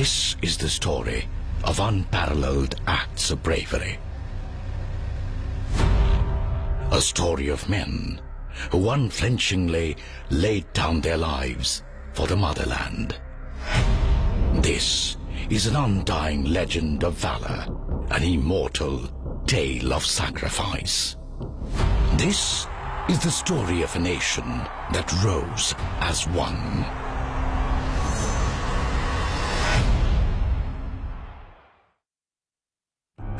This is the story of unparalleled acts of bravery. A story of men who unflinchingly laid down their lives for the motherland. This is an undying legend of valor, an immortal tale of sacrifice. This is the story of a nation that rose as one.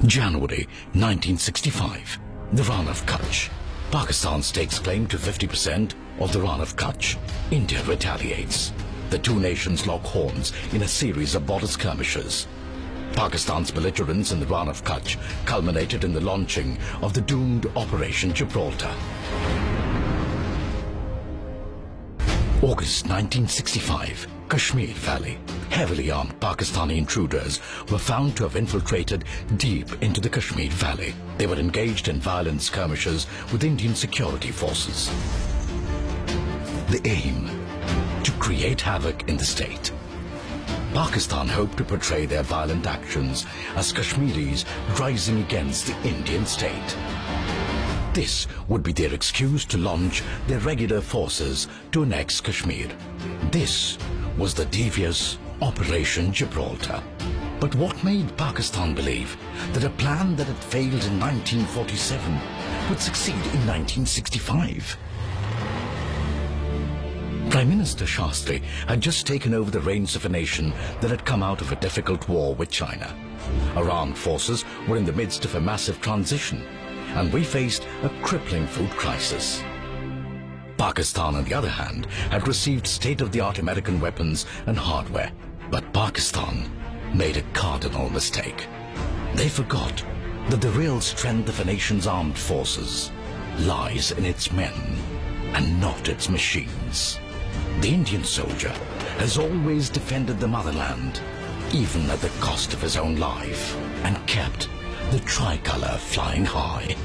January 1965, the Rann of Kutch. Pakistan stakes claim to 50% of the Rann of Kutch. India retaliates. The two nations lock horns in a series of border skirmishes. Pakistan's belligerence in the Rann of Kutch culminated in the launching of the doomed Operation Gibraltar. August 1965, Kashmir Valley. Heavily armed Pakistani intruders were found to have infiltrated deep into the Kashmir Valley. They were engaged in violent skirmishes with Indian security forces. The aim: to create havoc in the state. Pakistan hoped to portray their violent actions as Kashmiris rising against the Indian state. This would be their excuse to launch their regular forces to annex Kashmir. This was the devious Operation Gibraltar. But what made Pakistan believe that a plan that had failed in 1947 would succeed in 1965? Prime Minister Shastri had just taken over the reins of a nation that had come out of a difficult war with China. Our armed forces were in the midst of a massive transition, and we faced a crippling food crisis. Pakistan, on the other hand, had received state-of-the-art American weapons and hardware. But Pakistan made a cardinal mistake. They forgot that the real strength of a nation's armed forces lies in its men and not its machines. The Indian soldier has always defended the motherland, even at the cost of his own life, and kept the tricolour flying high.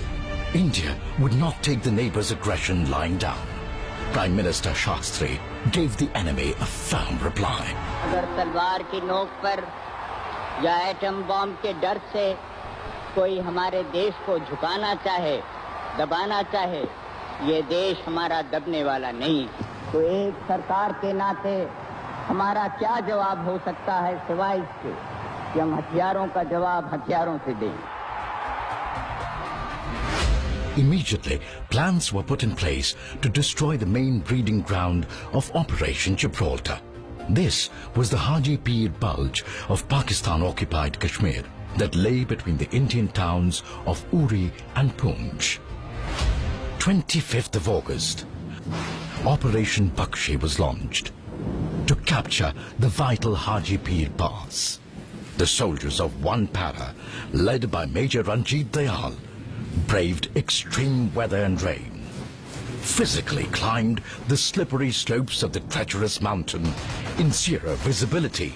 India would not take the neighbour's aggression lying down. Prime Minister Shastri gave the enemy a firm reply. अगर तलवार की नोक पर या atom bomb के डर से कोई हमारे देश को झुकाना चाहे, दबाना चाहे, ये देश हमारा दबने वाला नहीं। तो एक सरकार के नाते हमारा क्या जवाब हो सकता है सिवाय इसके कि हम हथियारों का जवाब हथियारों से दें। Immediately, plans were put in place to destroy the main breeding ground of Operation Gibraltar. This was the Haji Pir Bulge of Pakistan-occupied Kashmir that lay between the Indian towns of Uri and Poonch. 25th of August, Operation Bakshi was launched to capture the vital Haji Pir Pass. The soldiers of one para, led by Major Ranjit Dayal, braved extreme weather and rain, physically climbed the slippery slopes of the treacherous mountain in zero visibility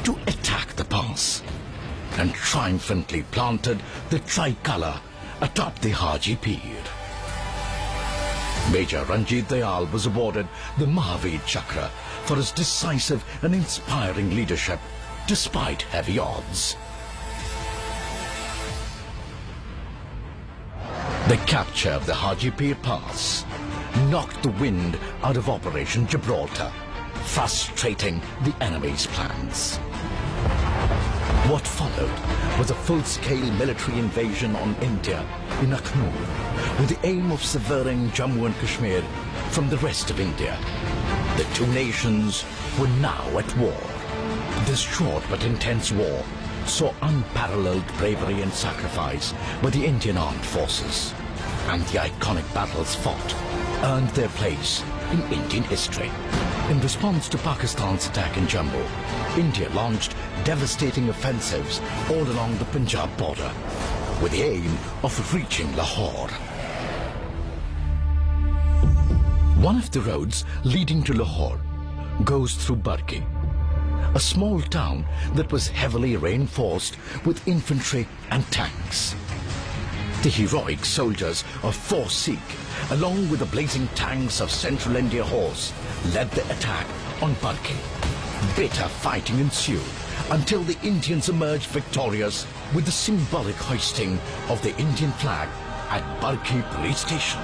to attack the pass, and triumphantly planted the tricolour atop the Haji Pir. Major Ranjit Dayal was awarded the Mahavir Chakra for his decisive and inspiring leadership despite heavy odds. The capture of the Haji Pir Pass knocked the wind out of Operation Gibraltar, frustrating the enemy's plans. What followed was a full-scale military invasion on India in Akhnur, with the aim of severing Jammu and Kashmir from the rest of India. The two nations were now at war. This short but intense war saw unparalleled bravery and sacrifice by the Indian armed forces, and the iconic battles fought earned their place in Indian history. In response to Pakistan's attack in Jammu, India launched devastating offensives all along the Punjab border, with the aim of reaching Lahore. One of the roads leading to Lahore goes through Barki, a small town that was heavily reinforced with infantry and tanks. The heroic soldiers of Force Sikh, along with the blazing tanks of Central India Horse, led the attack on Barki. Bitter fighting ensued until the Indians emerged victorious with the symbolic hoisting of the Indian flag at Barki police station.